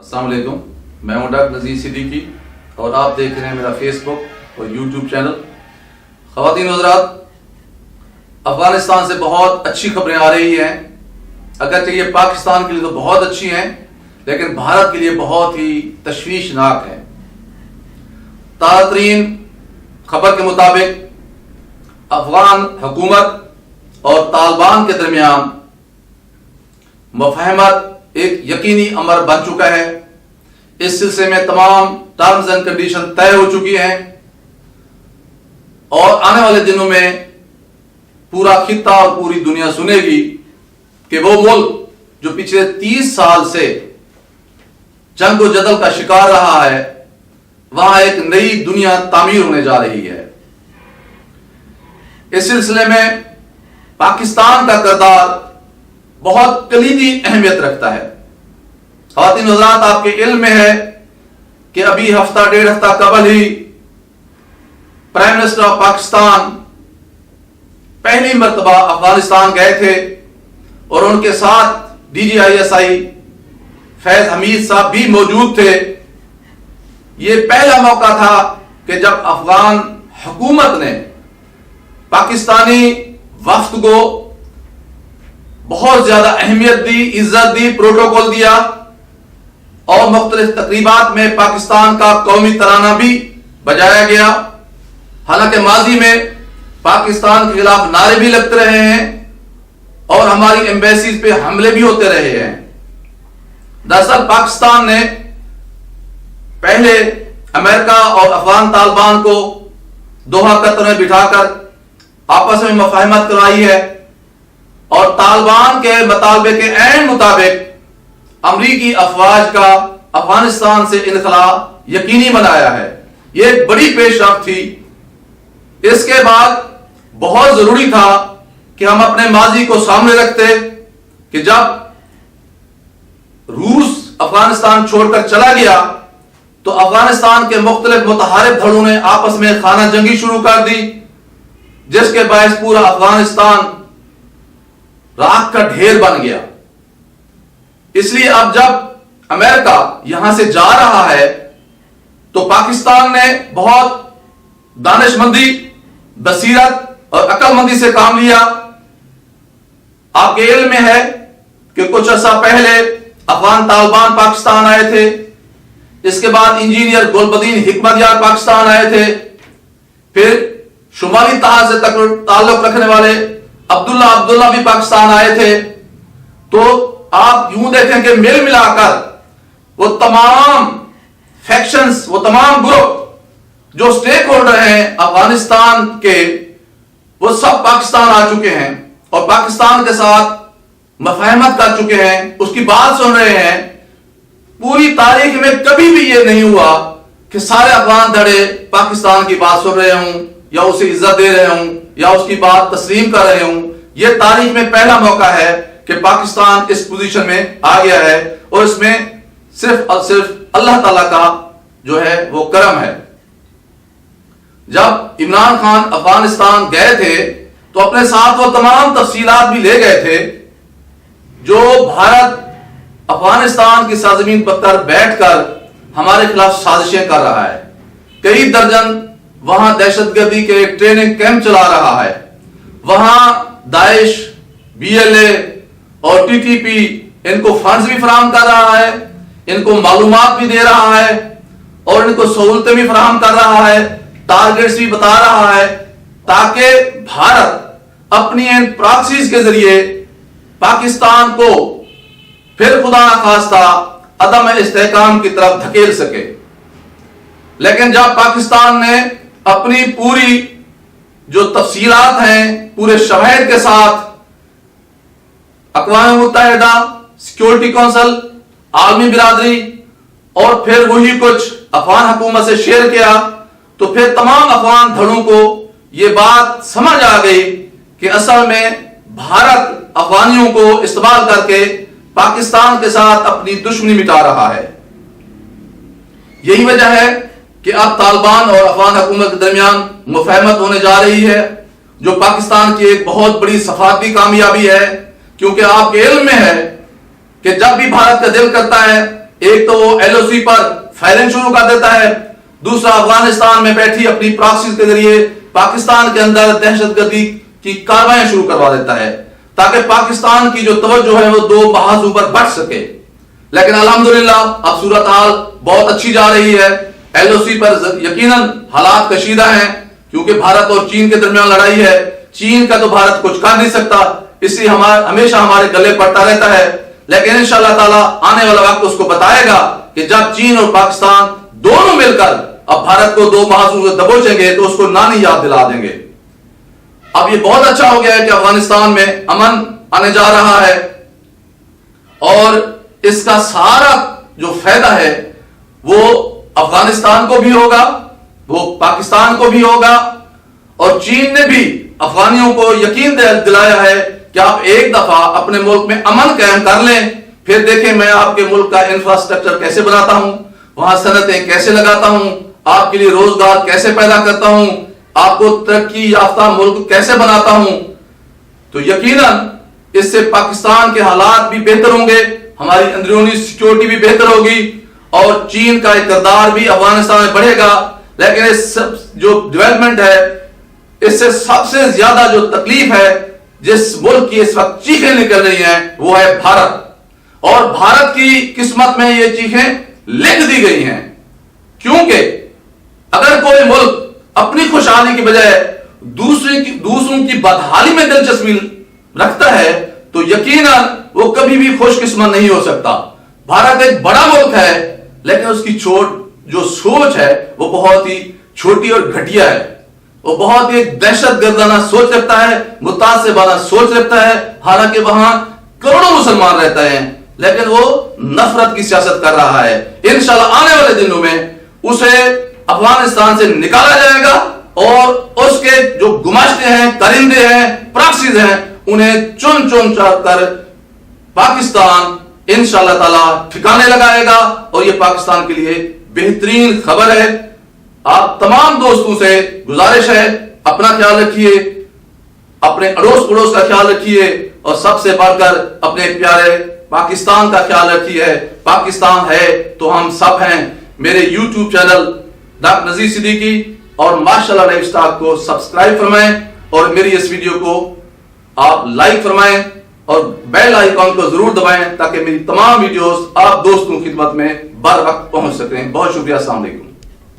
السلام علیکم، میں ہوں ڈاکٹر نذیر صدیقی اور آپ دیکھ رہے ہیں میرا فیس بک اور یوٹیوب چینل۔ خواتین و حضرات، افغانستان سے بہت اچھی خبریں آ رہی ہیں، اگرچہ یہ پاکستان کے لیے تو بہت اچھی ہیں لیکن بھارت کے لیے بہت ہی تشویشناک ہیں۔ تازہ ترین خبر کے مطابق افغان حکومت اور طالبان کے درمیان مفاہمت ایک یقینی امر بن چکا ہے۔ اس سلسلے میں تمام ٹرمز اینڈ کنڈیشن طے ہو چکی ہیں اور آنے والے دنوں میں پورا خطہ اور پوری دنیا سنے گی کہ وہ ملک جو پچھلے 30 سال سے جنگ و جدل کا شکار رہا ہے، وہاں ایک نئی دنیا تعمیر ہونے جا رہی ہے۔ اس سلسلے میں پاکستان کا کردار بہت کلیدی اہمیت رکھتا ہے۔ خواتین حضرات، آپ کے علم میں ہے کہ ابھی ہفتہ ڈیڑھ ہفتہ قبل ہی پرائم منسٹر آف پاکستان پہلی مرتبہ افغانستان گئے تھے اور ان کے ساتھ DGISI فیض حمید صاحب بھی موجود تھے۔ یہ پہلا موقع تھا کہ جب افغان حکومت نے پاکستانی وفد کو بہت زیادہ اہمیت دی، عزت دی، پروٹوکول دیا اور مختلف تقریبات میں پاکستان کا قومی ترانہ بھی بجایا گیا۔ حالانکہ ماضی میں پاکستان کے خلاف نعرے بھی لگتے رہے ہیں اور ہماری ایمبیسیز پہ حملے بھی ہوتے رہے ہیں۔ دراصل پاکستان نے پہلے امریکہ اور افغان طالبان کو دوحہ قطر میں بٹھا کر آپس میں مفاہمت کروائی ہے اور طالبان کے مطالبے کے عین مطابق امریکی افواج کا افغانستان سے انخلاء یقینی بنایا ہے۔ یہ ایک بڑی پیش رفت تھی۔ اس کے بعد بہت ضروری تھا کہ ہم اپنے ماضی کو سامنے رکھتے کہ جب روس افغانستان چھوڑ کر چلا گیا تو افغانستان کے مختلف متحارب دھڑوں نے آپس میں خانہ جنگی شروع کر دی، جس کے باعث پورا افغانستان راکھ کا ڈھیر بن گیا۔ اس لیے اب جب امریکہ یہاں سے جا رہا ہے تو پاکستان نے بہت دانش مندی، بصیرت اور عقل مندی سے کام لیا۔ آپ کے علم میں ہے کہ کچھ عرصہ پہلے افغان طالبان پاکستان آئے تھے، اس کے بعد انجینئر گلبدین حکمت یار پاکستان آئے تھے، پھر شمالی تہا سے تعلق رکھنے والے عبداللہ بھی پاکستان آئے تھے۔ تو آپ یوں دیکھیں کہ مل ملا کر وہ تمام فیکشنز، وہ تمام گروپ جو سٹیک ہولڈر ہیں افغانستان کے، وہ سب پاکستان آ چکے ہیں اور پاکستان کے ساتھ مفاہمت کر چکے ہیں، اس کی بات سن رہے ہیں۔ پوری تاریخ میں کبھی بھی یہ نہیں ہوا کہ سارے افغان دھڑے پاکستان کی بات سن رہے ہوں یا اسے عزت دے رہے ہوں یا اس کی بات تسلیم کر رہے ہوں۔ یہ تاریخ میں پہلا موقع ہے کہ پاکستان اس پوزیشن میں آ گیا ہے اور اس میں صرف اور صرف اللہ تعالیٰ کا جو ہے وہ کرم ہے۔ جب عمران خان افغانستان گئے تھے تو اپنے ساتھ وہ تمام تفصیلات بھی لے گئے تھے جو بھارت افغانستان کی سرزمین پر بیٹھ کر ہمارے خلاف سازشیں کر رہا ہے۔ کئی درجن وہاں دہشت گردی کے ایک ٹریننگ کیمپ چلا رہا ہے، وہاں داعش، BLA اور TTP ان کو فنڈز بھی فراہم کر رہا ہے، ان کو معلومات بھی دے رہا ہے اور ان کو سہولتیں بھی فراہم کر رہا ہے، ٹارگیٹس بھی بتا رہا ہے، تاکہ بھارت اپنی ان پراکسیز کے ذریعے پاکستان کو پھر خدا نخواستہ عدم استحکام کی طرف دھکیل سکے۔ لیکن جب پاکستان نے اپنی پوری جو تفصیلات ہیں پورے شواہد کے ساتھ اقوام متحدہ، سیکورٹی کونسل، عالمی برادری اور پھر وہی کچھ افغان حکومت سے شیئر کیا تو پھر تمام افغان دھڑوں کو یہ بات سمجھ آ گئی کہ اصل میں بھارت افغانیوں کو استعمال کر کے پاکستان کے ساتھ اپنی دشمنی مٹا رہا ہے۔ یہی وجہ ہے کہ اب طالبان اور افغان حکومت کے درمیان مفاہمت ہونے جا رہی ہے، جو پاکستان کی ایک بہت بڑی سفارتی کامیابی ہے، کیونکہ آپ کے علم میں ہے کہ جب بھی بھارت کا دل کرتا ہے ایک تو وہ LOC پر فائرنگ شروع کر دیتا ہے، دوسرا افغانستان میں بیٹھی اپنی پراکسیز کے ذریعے پاکستان کے اندر دہشت گردی کی کاروائیاں شروع کروا دیتا ہے تاکہ پاکستان کی جو توجہ ہے وہ دو محاذوں پر بڑھ سکے. لیکن الحمدللہ اب صورتحال بہت اچھی جا رہی ہے. LOC پر یقیناً حالات کشیدہ ہیں کیونکہ بھارت اور چین کے درمیان لڑائی ہے. چین کا تو بھارت کچھ کر نہیں سکتا، اس لیے ہمیشہ ہمارے گلے پڑتا رہتا ہے. لیکن انشاءاللہ تعالی آنے والا وقت اس کو بتائے گا کہ جب چین اور پاکستان دونوں مل کر اب بھارت کو دو محاذوں سے دبوچیں گے تو اس کو نانی یاد دلا دیں گے. اب یہ بہت اچھا ہو گیا ہے کہ افغانستان میں امن آنے جا رہا ہے اور اس کا سارا جو فائدہ ہے وہ افغانستان کو بھی ہوگا، وہ پاکستان کو بھی ہوگا. اور چین نے بھی افغانیوں کو یقین دلایا ہے کہ آپ ایک دفعہ اپنے ملک میں امن قائم کر لیں، پھر دیکھیں میں آپ کے ملک کا انفراسٹرکچر کیسے بناتا ہوں، وہاں صنعتیں کیسے لگاتا ہوں، آپ کے لیے روزگار کیسے پیدا کرتا ہوں، آپ کو ترقی یافتہ ملک کیسے بناتا ہوں. تو یقیناً اس سے پاکستان کے حالات بھی بہتر ہوں گے، ہماری اندرونی سیکیورٹی بھی بہتر ہوگی اور چین کا اقتدار بھی افغانستان میں بڑھے گا. لیکن اس جو ڈیولپمنٹ ہے اس سے سب سے زیادہ جو تکلیف ہے، جس ملک کی اس وقت چیخیں نکل رہی ہیں وہ ہے بھارت. اور بھارت کی قسمت میں یہ چیخیں لکھ دی گئی ہیں کیونکہ اگر کوئی ملک اپنی خوشحالی کی بجائے دوسروں کی بدحالی میں دلچسپی رکھتا ہے تو یقیناً وہ کبھی بھی خوش قسمت نہیں ہو سکتا. بھارت ایک بڑا ملک ہے لیکن اس کی جو سوچ ہے وہ بہت ہی چھوٹی اور گھٹیا ہے. وہ بہت ہی دہشت گردانہ سوچ رکھتا ہے، متعصبانہ سوچ رکھتا ہے. حالانکہ وہاں کروڑوں مسلمان رہتے ہیں لیکن وہ نفرت کی سیاست کر رہا ہے. انشاءاللہ آنے والے دنوں میں اسے افغانستان سے نکالا جائے گا اور اس کے جو گماشتے ہیں، کرندے ہیں، پراکسیز ہیں، انہیں چن چن چاہ کر پاکستان انشاءاللہ تعالی ٹھکانے لگائے گا. اور یہ پاکستان کے لیے بہترین خبر ہے. آپ تمام دوستوں سے گزارش ہے اپنا خیال رکھیے، اپنے اڑوس پڑوس کا خیال رکھیے اور سب سے بڑھ کر اپنے پیارے پاکستان کا خیال رکھیے. پاکستان ہے تو ہم سب ہیں. میرے YouTube channel doctor Nazir Siddiqui اور ماشاءاللہ لائف اسٹاک کو سبسکرائب فرمائیں اور میری اس ویڈیو کو آپ لائک فرمائیں اور بیل آئیکن کو ضرور دبائیں تاکہ میری تمام ویڈیوز آپ دوستوں کی خدمت میں بر وقت پہنچ سکیں. بہت شکریہ. السلام علیکم.